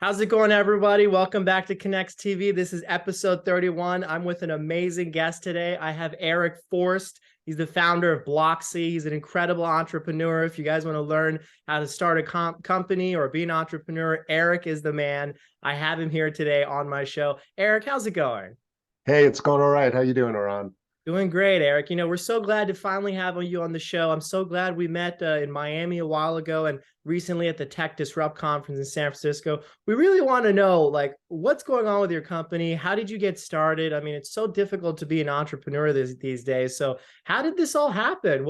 How's it going, everybody? Welcome back to Connects TV. This is episode 31. I'm with an amazing guest today. I have Eric Forst. He's the founder of Blocksy. He's an incredible entrepreneur. If you guys want to learn how to start a company or be an entrepreneur, Eric is the man. I have him here today on my show. Eric, how's it going? Hey, it's going all right. How you doing, Iran? Doing great, Eric. We're so glad to finally have you on the show. I'm so glad we met in Miami a while ago and recently at the Tech Disrupt conference in San Francisco. We really want to know, what's going on with your company? How did you get started? I mean, it's so difficult to be an entrepreneur these days. So how did this all happen?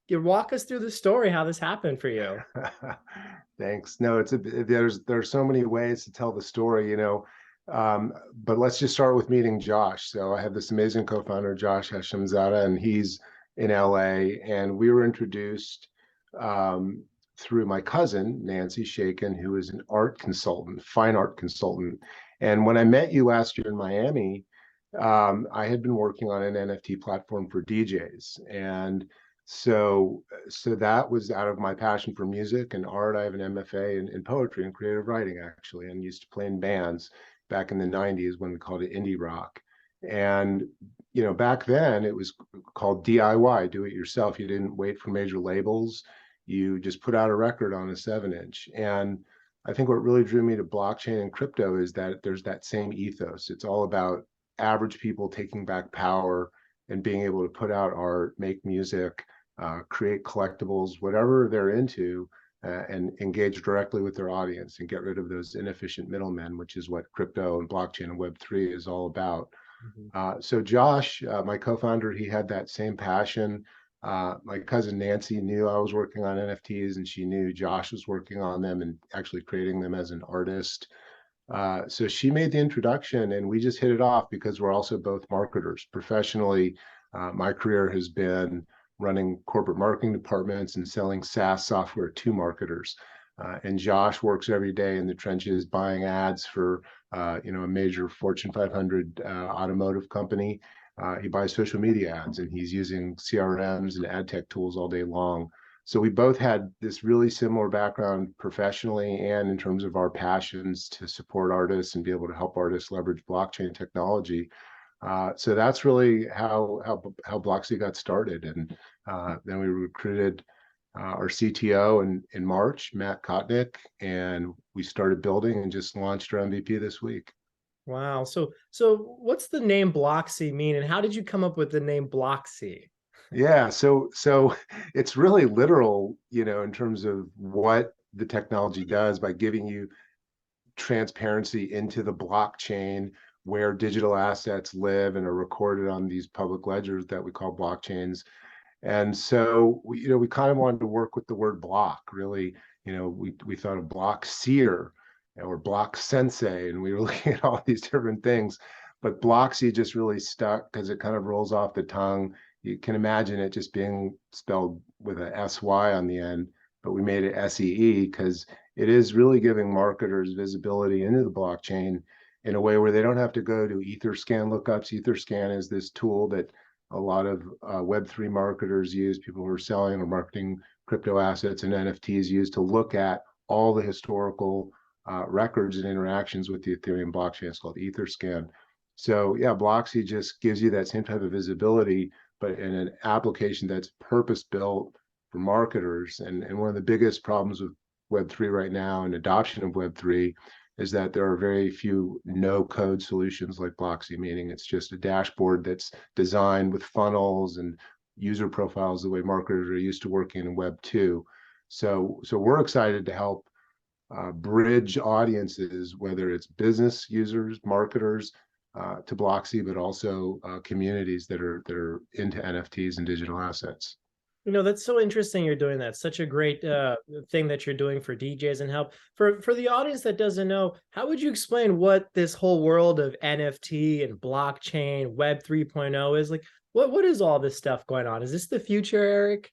You walk us through the story, how this happened for you. Thanks. No, there's so many ways to tell the story, but let's just start with meeting Josh. So I have this amazing co-founder, Josh Hashimzada, and he's in LA. And we were introduced through my cousin, Nancy Shaken, who is an art consultant, fine art consultant. And when I met you last year in Miami, I had been working on an NFT platform for DJs. And so that was out of my passion for music and art. I have an MFA in poetry and creative writing, actually, and used to play in bands back in the 90s when we called it indie rock. And back then it was called DIY, do it yourself. You didn't wait for major labels. You just put out a record on a 7-inch. And I think what really drew me to blockchain and crypto is that there's that same ethos. It's all about average people taking back power and being able to put out art, make music, create collectibles, whatever they're into, and engage directly with their audience and get rid of those inefficient middlemen, which is what crypto and blockchain and Web3 is all about. So Josh, my co-founder, he had that same passion. My cousin Nancy knew I was working on NFTs, and she knew Josh was working on them and actually creating them as an artist. So she made the introduction, and we just hit it off because we're also both marketers. Professionally, my career has been running corporate marketing departments and selling SaaS software to marketers. And Josh works every day in the trenches buying ads for a major Fortune 500 automotive company. He buys social media ads, and he's using CRMs and ad tech tools all day long. So we both had this really similar background professionally and in terms of our passions to support artists and be able to help artists leverage blockchain technology. So that's really how Blocksy got started. And then we recruited our CTO in March, Matt Kotnick, and we started building and just launched our MVP this week. Wow. So what's the name Blocksy mean, and how did you come up with the name Blocksy? Yeah, so it's really literal, in terms of what the technology does by giving you transparency into the blockchain where digital assets live and are recorded on these public ledgers that we call blockchains. And so we kind of wanted to work with the word block. Really, we thought of block seer or block sensei, and we were looking at all these different things. But Blocksy just really stuck because it kind of rolls off the tongue. You can imagine it just being spelled with a SY on the end, but we made it SEE because it is really giving marketers visibility into the blockchain in a way where they don't have to go to Etherscan lookups. Etherscan is this tool that a lot of Web3 marketers use, people who are selling or marketing crypto assets and NFTs use to look at all the historical records and interactions with the Ethereum blockchain. It's called Etherscan. So yeah, Blocksy just gives you that same type of visibility, but in an application that's purpose-built for marketers. And one of the biggest problems with Web3 right now and adoption of Web3 is that there are very few no-code solutions like Blocksy, meaning it's just a dashboard that's designed with funnels and user profiles the way marketers are used to working in Web 2. So we're excited to help bridge audiences, whether it's business users, marketers, to Blocksy, but also communities that are into NFTs and digital assets. That's so interesting you're doing that. Such a great thing that you're doing for DJs and help. For the audience that doesn't know, how would you explain what this whole world of NFT and blockchain, Web 3.0 is? Like, what is all this stuff going on? Is this the future, Eric?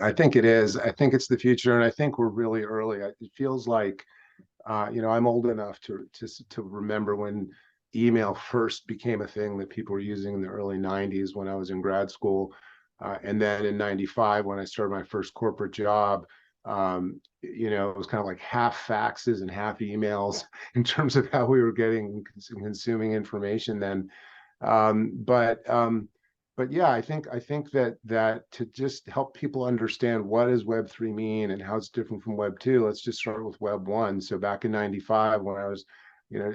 I think it is. I think it's the future, and I think we're really early. It feels like, I'm old enough to remember when email first became a thing that people were using in the early 90s when I was in grad school. And then in 95, when I started my first corporate job, It was kind of like half faxes and half emails in terms of how we were getting consuming information then. Um, but um, but yeah, I think that to just help people understand what does Web3 mean and how it's different from Web2, let's just start with Web1. So back in '95, when I was,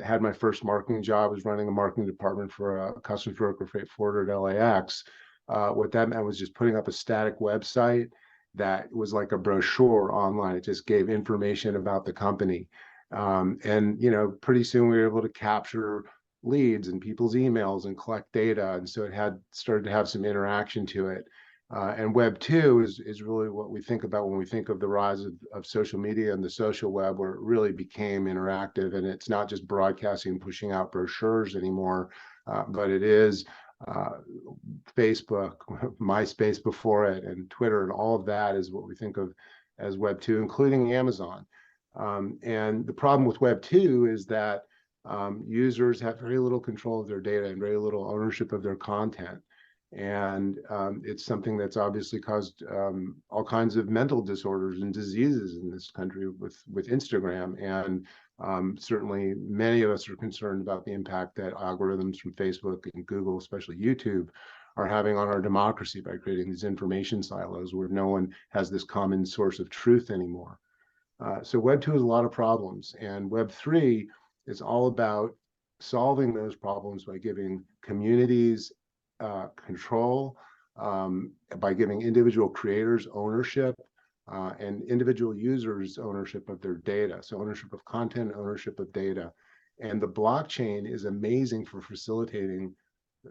had my first marketing job, I was running a marketing department for a customs broker freight forwarder at LAX. What that meant was just putting up a static website that was like a brochure online. It just gave information about the company. And pretty soon we were able to capture leads and people's emails and collect data. And so it had started to have some interaction to it. And Web 2 is really what we think about when we think of the rise of social media and the social web, where it really became interactive. And it's not just broadcasting and pushing out brochures anymore, but it is uh, Facebook, MySpace before it, and Twitter, and all of that is what we think of as Web 2, including Amazon. And the problem with Web 2 is that users have very little control of their data and very little ownership of their content. And it's something that's obviously caused all kinds of mental disorders and diseases in this country with Instagram. And certainly many of us are concerned about the impact that algorithms from Facebook and Google, especially YouTube, are having on our democracy by creating these information silos where no one has this common source of truth anymore. So Web 2 has a lot of problems, and Web 3 is all about solving those problems by giving communities control, by giving individual creators ownership, and individual users ownership of their data. So ownership of content, ownership of data. And the blockchain is amazing for facilitating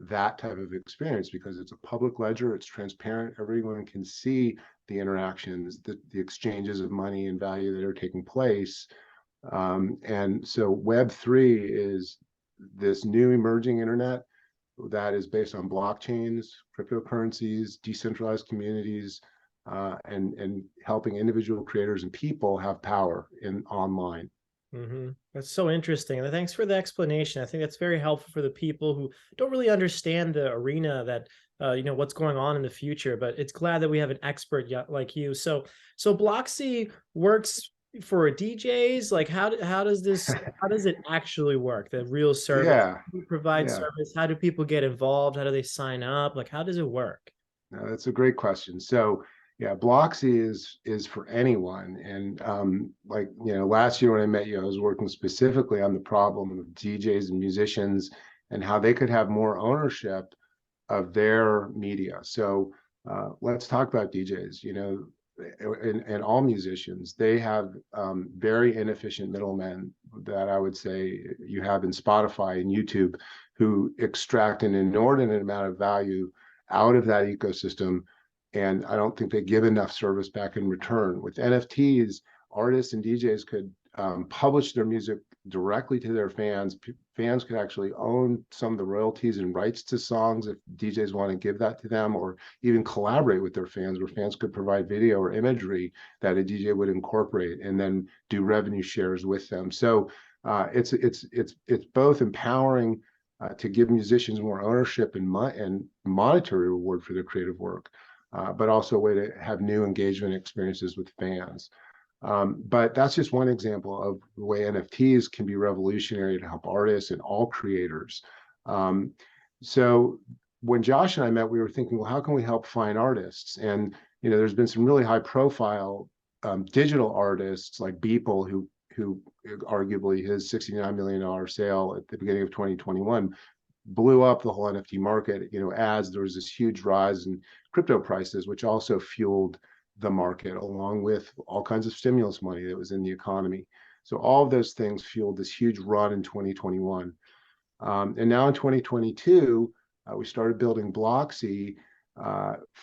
that type of experience because it's a public ledger, it's transparent, everyone can see the interactions, the exchanges of money and value that are taking place. And so Web3 is this new emerging internet that is based on blockchains, cryptocurrencies, decentralized communities, and helping individual creators and people have power in online. That's so interesting. And thanks for the explanation. I think that's very helpful for the people who don't really understand the arena that what's going on in the future. But it's glad that we have an expert like you. So Bloxy works for DJs. Like how does it actually work? The real service. Yeah, Who provides yeah. service? How do people get involved? How do they sign up? Like how does it work? No, that's a great question. So yeah, Bloxy is for anyone. And like last year when I met you, I was working specifically on the problem of DJs and musicians and how they could have more ownership of their media. So let's talk about DJs. And all musicians, they have very inefficient middlemen that I would say you have in Spotify and YouTube, who extract an inordinate amount of value out of that ecosystem. And I don't think they give enough service back in return. With NFTs, artists and DJs could publish their music directly to their fans. Fans could actually own some of the royalties and rights to songs if DJs want to give that to them, or even collaborate with their fans, where fans could provide video or imagery that a DJ would incorporate and then do revenue shares with them. So it's both empowering to give musicians more ownership and monetary reward for their creative work, but also a way to have new engagement experiences with fans. But that's just one example of the way NFTs can be revolutionary to help artists and all creators. So when Josh and I met, we were thinking, well, how can we help fine artists? And there's been some really high profile digital artists like Beeple, who arguably his $69 million sale at the beginning of 2021 blew up the whole NFT market, as there was this huge rise in crypto prices, which also fueled the market, along with all kinds of stimulus money that was in the economy. So all of those things fueled this huge run in 2021. And now in 2022, we started building Bloxy,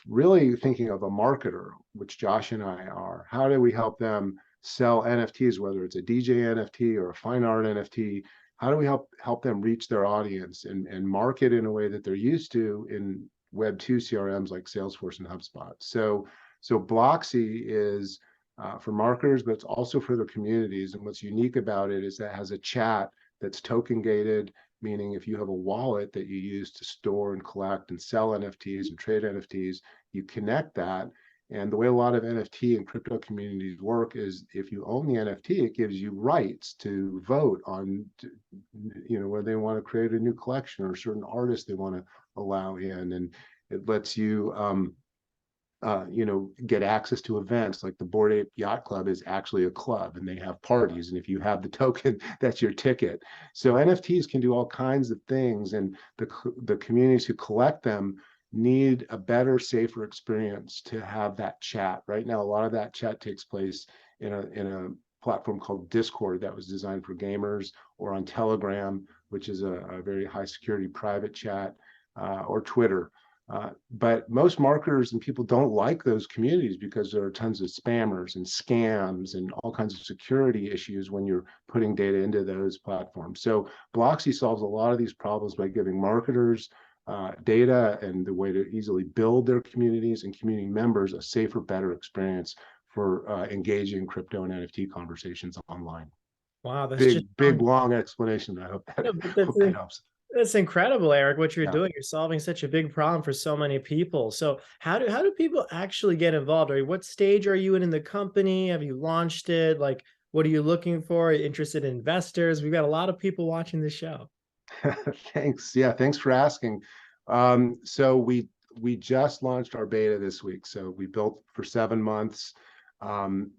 really thinking of a marketer, which Josh and I are. How do we help them sell NFTs, whether it's a DJ NFT or a fine art NFT? How do we help them reach their audience and market in a way that they're used to in Web 2 CRMs like Salesforce and HubSpot? So Bloxy is for marketers, but it's also for the communities. And what's unique about it is that it has a chat that's token gated, meaning if you have a wallet that you use to store and collect and sell NFTs and trade NFTs, you connect that. And the way a lot of NFT and crypto communities work is if you own the NFT, it gives you rights to vote on, where they want to create a new collection or certain artists they want to allow in. And it lets you, get access to events like the Bored Ape Yacht Club is actually a club and they have parties. And if you have the token, that's your ticket. So NFTs can do all kinds of things, and the communities who collect them need a better, safer experience to have that chat. Right now, a lot of that chat takes place in a platform called Discord that was designed for gamers, or on Telegram, which is a very high security private chat, or Twitter. But most marketers and people don't like those communities because there are tons of spammers and scams and all kinds of security issues when you're putting data into those platforms. So Blocksy solves a lot of these problems by giving marketers data and the way to easily build their communities and community members a safer, better experience for engaging crypto and NFT conversations online. Wow, that's just Big, long explanation. I hope that, no, but that's hope that helps. That's incredible, Eric, what you're Yeah. doing. You're solving such a big problem for so many people. So how do people actually get involved? Or what stage are you in the company? Have you launched it? Like, what are you looking for? Are you interested in investors? We've got a lot of people watching the show. Thanks. Yeah, thanks for asking. So we just launched our beta this week. So we built for 7 months, and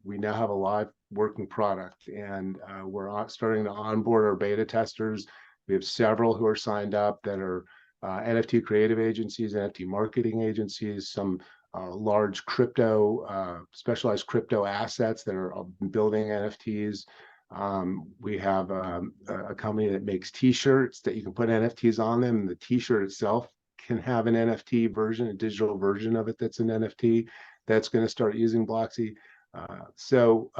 we now have a live working product, and we're starting to onboard our beta testers. We have several who are signed up that are NFT creative agencies, NFT marketing agencies, some large crypto, specialized crypto assets that are building NFTs. We have a company that makes T-shirts that you can put NFTs on them, and the T-shirt itself can have an NFT version, a digital version of it that's an NFT that's going to start using Blocksy. So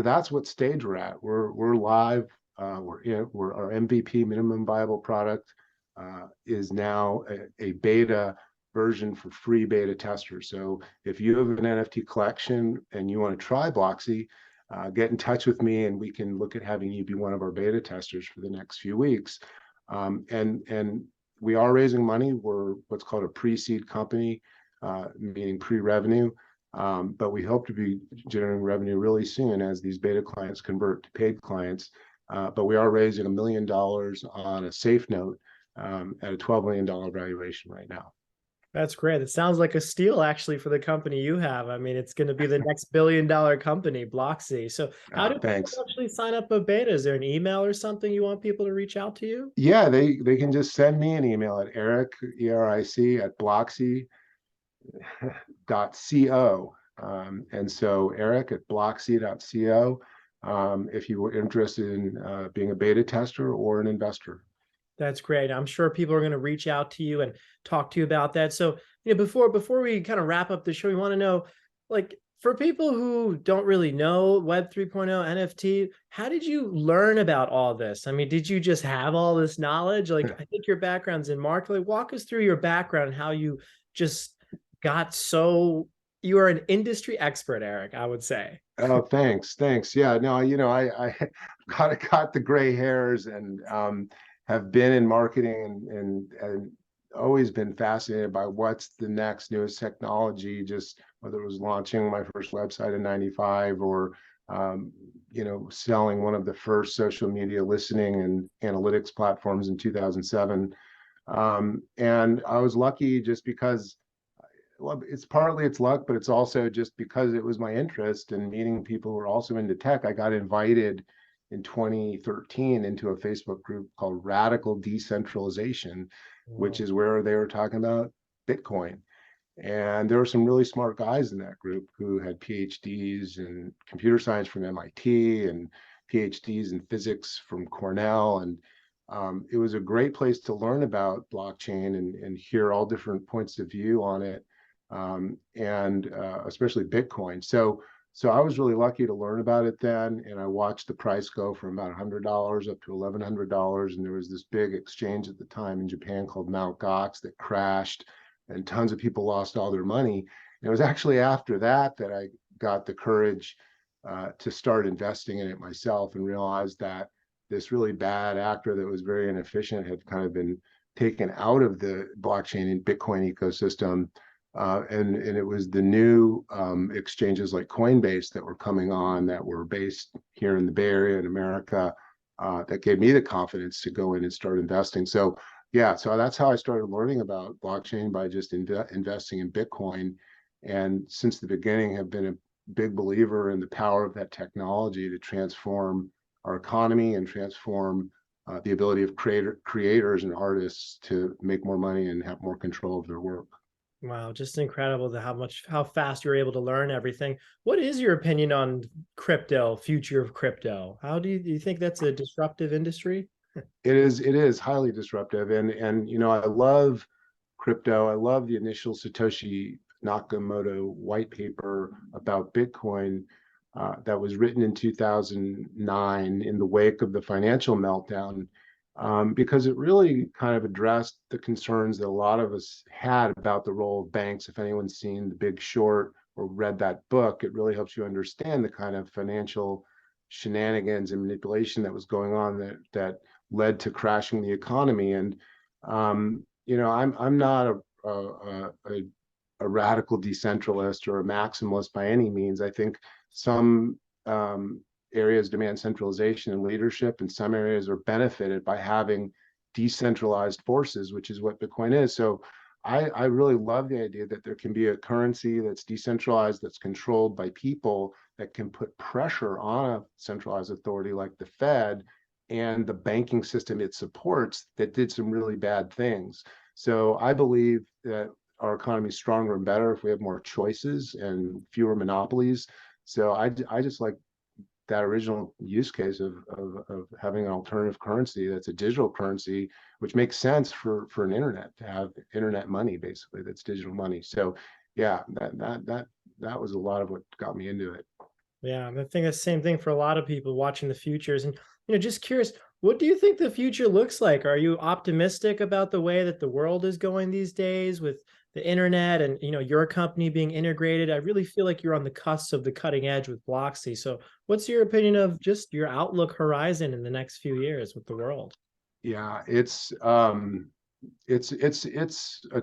that's what stage we're at. We're live. We're our MVP, minimum viable product, is now a beta version for free beta testers. So if you have an NFT collection and you want to try Blocksy, get in touch with me and we can look at having you be one of our beta testers for the next few weeks. And we are raising money. We're what's called a pre-seed company, meaning pre-revenue. But we hope to be generating revenue really soon as these beta clients convert to paid clients. But we are raising $1 million on a safe note, at a $12 million valuation right now. That's great. It sounds like a steal actually for the company you have. I mean, it's going to be the next billion-dollar company, Blocksy. So how do people Thanks. actually sign up a beta? Is there an email or something you want people to reach out to you? Yeah, they can just send me an email at Eric, ERIC, at Blocksy.co. And so Eric at Blocksy.co, if you were interested in being a beta tester or an investor. That's great. I'm sure people are going to reach out to you and talk to you about that. So, before we kind of wrap up the show, we want to know, like, for people who don't really know Web 3.0 NFT, how did you learn about all this? I mean, did you just have all this knowledge? Like, I think your background's in marketing. Walk us through your background and how you just got so, you are an industry expert, Eric, I would say. Oh, thanks. Yeah, no, I got the gray hairs and have been in marketing and always been fascinated by what's the next newest technology, just whether it was launching my first website in 95 or selling one of the first social media listening and analytics platforms in 2007. And I was lucky just because, well, it's luck, but it's also just because it was my interest and meeting people who are also into tech. I got invited in 2013 into a Facebook group called Radical Decentralization, which is where they were talking about Bitcoin. And there were some really smart guys in that group who had PhDs in computer science from MIT and PhDs in physics from Cornell. And it was a great place to learn about blockchain and hear all different points of view on it, and especially Bitcoin. So I was really lucky to learn about it then, and I watched the price go from about $100 up to $1,100. And there was this big exchange at the time in Japan called Mt. Gox that crashed, and tons of people lost all their money. And it was actually after that that I got the courage to start investing in it myself and realized that this really bad actor that was very inefficient had kind of been taken out of the blockchain and Bitcoin ecosystem. And it was the new exchanges like Coinbase that were coming on that were based here in the Bay Area in America, that gave me the confidence to go in and start investing. So yeah, so that's how I started learning about blockchain, by just investing in Bitcoin. And since the beginning have been a big believer in the power of that technology to transform our economy and transform the ability of creators and artists to make more money and have more control of their work. Wow, just incredible to how fast you're able to learn everything. What is your opinion on crypto, future of crypto? Do you think that's a disruptive industry? It is highly disruptive, and I love crypto. I love the initial Satoshi Nakamoto white paper about Bitcoin, that was written in 2009 in the wake of the financial meltdown, because it really kind of addressed the concerns that a lot of us had about the role of banks. If anyone's seen The Big Short or read that book, it really helps you understand the kind of financial shenanigans and manipulation that was going on, that led to crashing the economy. And I'm not a radical decentralist or a maximalist by any means. I think some areas demand centralization and leadership, and some areas are benefited by having decentralized forces, which is what Bitcoin is. So I really love the idea that there can be a currency that's decentralized, that's controlled by people, that can put pressure on a centralized authority like the Fed and the banking system it supports, that did some really bad things. So I believe that our economy is stronger and better if we have more choices and fewer monopolies. So I just like that original use case of having an alternative currency that's a digital currency, which makes sense for an internet, to have internet money basically that's digital money. So yeah, that was a lot of what got me into it. Yeah, I think the same thing for a lot of people watching the futures. And just curious, what do you think the future looks like? Are you optimistic about the way that the world is going these days with the internet and your company being integrated? I really feel like you're on the cusp of the cutting edge with Bloxy. So, what's your opinion of just your outlook horizon in the next few years with the world? Yeah, it's a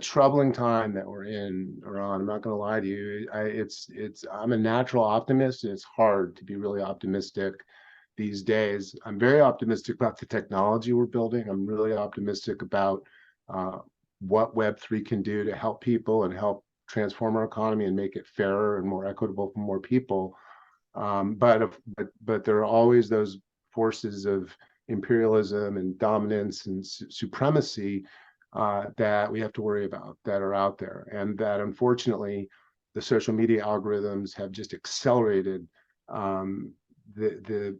troubling time that we're in, Ron. I'm not going to lie to you. I'm a natural optimist, and it's hard to be really optimistic these days. I'm very optimistic about the technology we're building. I'm really optimistic about uh, what Web3 can do to help people and help transform our economy and make it fairer and more equitable for more people. But there are always those forces of imperialism and dominance and supremacy, that we have to worry about, that are out there, and that unfortunately the social media algorithms have just accelerated um, the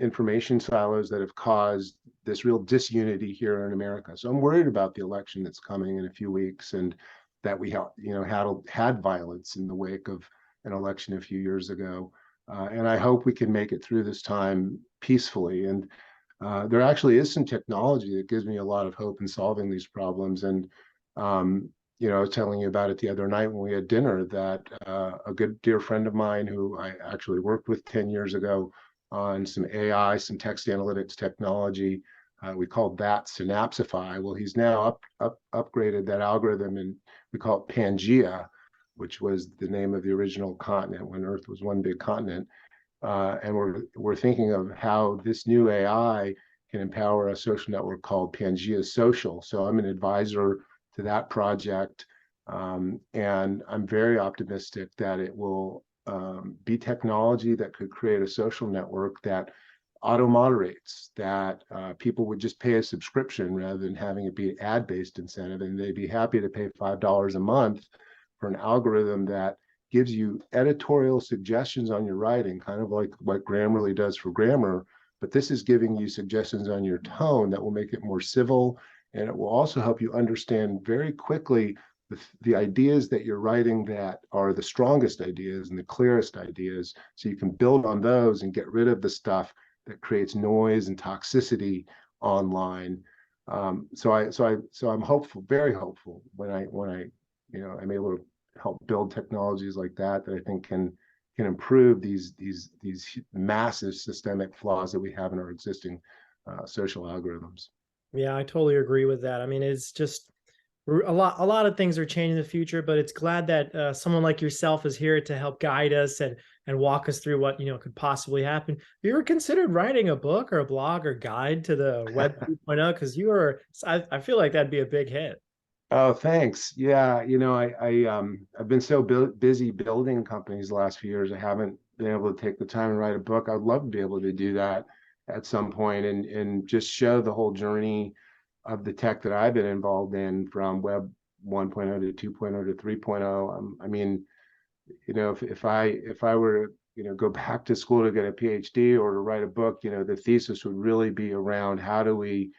information silos that have caused this real disunity here in America. So I'm worried about the election that's coming in a few weeks, and that we had violence in the wake of an election a few years ago. And I hope we can make it through this time peacefully. And there actually is some technology that gives me a lot of hope in solving these problems. And I was telling you about it the other night when we had dinner, that a good dear friend of mine who I actually worked with 10 years ago on some AI, some text analytics technology, we called that Synapsify. Well, he's now upgraded that algorithm, and we call it Pangea, which was the name of the original continent when Earth was one big continent. And we're thinking of how this new AI can empower a social network called Pangea Social. So I'm an advisor to that project, and I'm very optimistic that it will be technology that could create a social network that auto moderates, that people would just pay a subscription rather than having it be an ad-based incentive, and they'd be happy to pay $5 a month for an algorithm that gives you editorial suggestions on your writing, kind of like what Grammarly does for grammar. But this is giving you suggestions on your tone that will make it more civil, and it will also help you understand very quickly the ideas that you're writing that are the strongest ideas and the clearest ideas, so you can build on those and get rid of the stuff that creates noise and toxicity online. So I'm hopeful, very hopeful, when I'm able to help build technologies like that I think can improve these massive systemic flaws that we have in our existing social algorithms. Yeah, I totally agree with that. I mean, it's just a lot of things are changing in the future, but it's glad that someone like yourself is here to help guide us and walk us through what could possibly happen. Have you ever considered writing a book or a blog or guide to the Web 2.0? Because I feel like that'd be a big hit. Oh, thanks. Yeah, I've been so busy building companies the last few years. I haven't been able to take the time and write a book. I'd love to be able to do that at some point and just show the whole journey of the tech that I've been involved in from Web 1.0 to 2.0 to 3.0. I mean, if I were to, go back to school to get a PhD or to write a book, the thesis would really be around how do we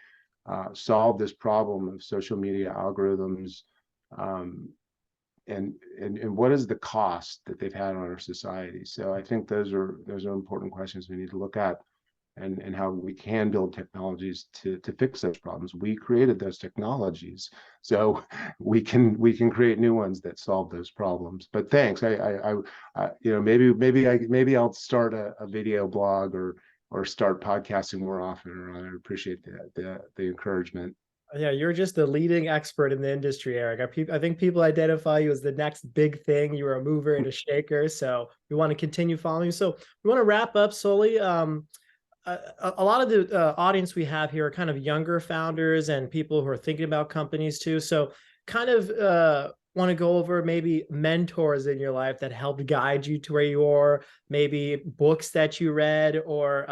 solve this problem of social media algorithms, um, and what is the cost that they've had on our society. So I think those are important questions we need to look at, and how we can build technologies to fix those problems. We created those technologies, so we can create new ones that solve those problems. But thanks. Maybe I'll start a video blog or start podcasting more often. Or I appreciate the encouragement. Yeah, you're just a leading expert in the industry, Eric. I think people identify you as the next big thing. You're a mover and a shaker. So we want to continue following you. So we want to wrap up solely. A lot of the audience we have here are kind of younger founders and people who are thinking about companies too. So kind of want to go over maybe mentors in your life that helped guide you to where you are, maybe books that you read, or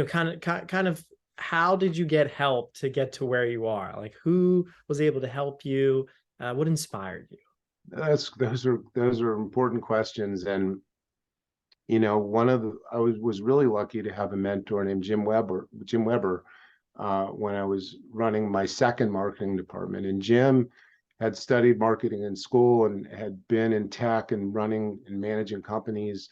kind of how did you get help to get to where you are? Like, who was able to help you? What inspired you? Those are important questions. And I was really lucky to have a mentor named Jim Weber when I was running my second marketing department. And Jim had studied marketing in school and had been in tech and running and managing companies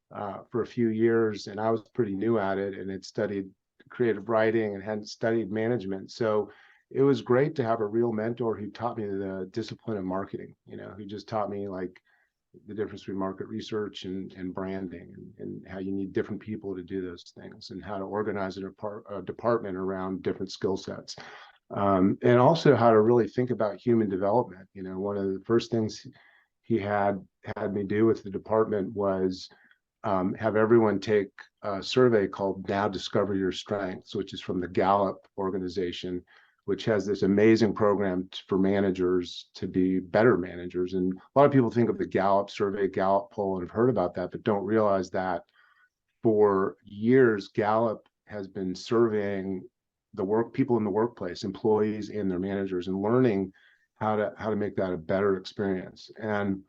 for a few years. And I was pretty new at it and had studied creative writing and hadn't studied management. So it was great to have a real mentor who taught me the discipline of marketing, who just taught me like the difference between market research and branding, and how you need different people to do those things, and how to organize a department around different skill sets. And also how to really think about human development. One of the first things he had me do with the department was have everyone take a survey called Now Discover Your Strengths, which is from the Gallup organization, which has this amazing program for managers to be better managers. And a lot of people think of the Gallup survey, Gallup poll, and have heard about that, but don't realize that for years, Gallup has been surveying people in the workplace, employees and their managers, and learning how to make that a better experience. And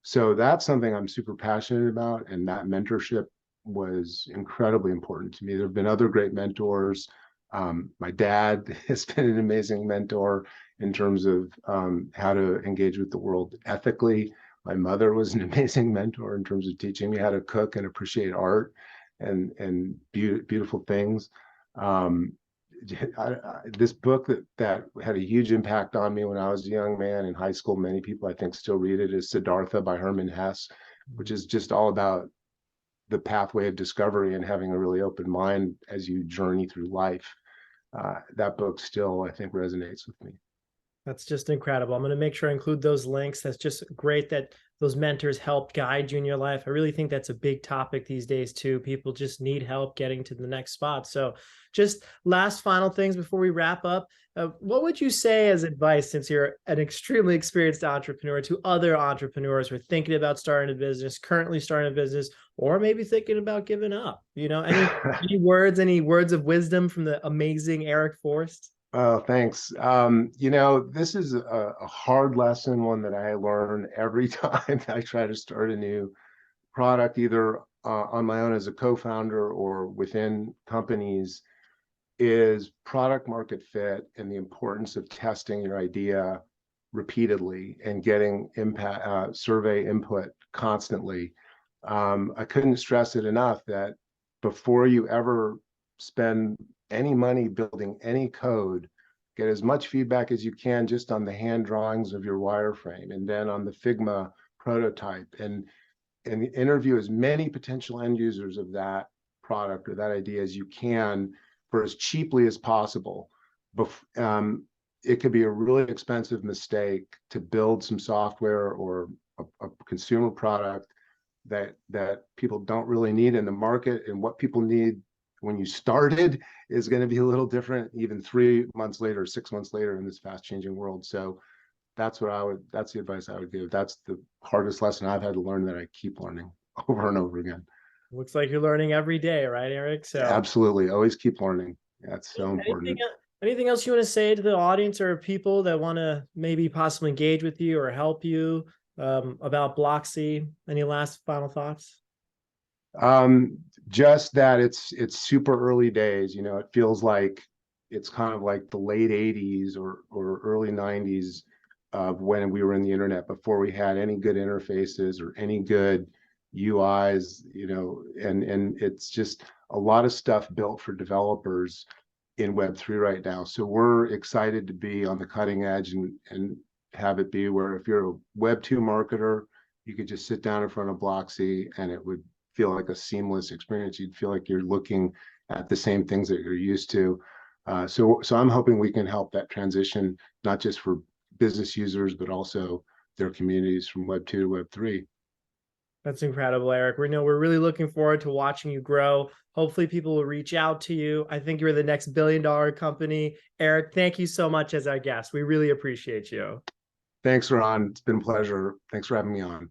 so that's something I'm super passionate about, and that mentorship was incredibly important to me. There have been other great mentors. My dad has been an amazing mentor in terms of how to engage with the world ethically. My mother was an amazing mentor in terms of teaching me how to cook and appreciate art and beautiful things. This book that had a huge impact on me when I was a young man in high school, many people I think still read it, is Siddhartha by Hermann Hesse, which is just all about the pathway of discovery and having a really open mind as you journey through life. That book still, I think, resonates with me. That's just incredible. I'm going to make sure I include those links. That's just great that those mentors helped guide you in your life. I really think that's a big topic these days too. People just need help getting to the next spot. So just last final things before we wrap up. What would you say as advice, since you're an extremely experienced entrepreneur, to other entrepreneurs who are thinking about starting a business, currently starting a business, or maybe thinking about giving up? Any words of wisdom from the amazing Eric Forrest? Oh, thanks. This is a hard lesson, one that I learn every time I try to start a new product, either on my own as a co-founder or within companies, is product market fit and the importance of testing your idea repeatedly and getting survey input constantly. I couldn't stress it enough that before you ever spend any money building any code, get as much feedback as you can just on the hand drawings of your wireframe, and then on the Figma prototype, and interview as many potential end users of that product or that idea as you can for as cheaply as possible. it could be a really expensive mistake to build some software or a consumer product that people don't really need in the market, and what people need when you started is going to be a little different even 3 months later, 6 months later in this fast changing world. So that's the advice I would give. That's the hardest lesson I've had to learn, that I keep learning over and over again. Looks like you're learning every day, right, Eric? So Absolutely. Always keep learning. That's so anything, important. anything else you want to say to the audience or people that want to maybe possibly engage with you or help you about Blocksy? Any last final thoughts? Just that it's super early days. It feels like it's kind of like the late 80s or early 90s of when we were in the internet, before we had any good interfaces or any good UIs, and it's just a lot of stuff built for developers in Web3 right now. So we're excited to be on the cutting edge and have it be where if you're a Web2 marketer, you could just sit down in front of Blocksy and it would feel like a seamless experience. You'd feel like you're looking at the same things that you're used to. So I'm hoping we can help that transition, not just for business users, but also their communities from Web 2 to Web 3. That's incredible, Eric. We're really looking forward to watching you grow. Hopefully people will reach out to you. I think you're the next billion-dollar company. Eric, thank you so much as our guest. We really appreciate you. Thanks, Ron. It's been a pleasure. Thanks for having me on.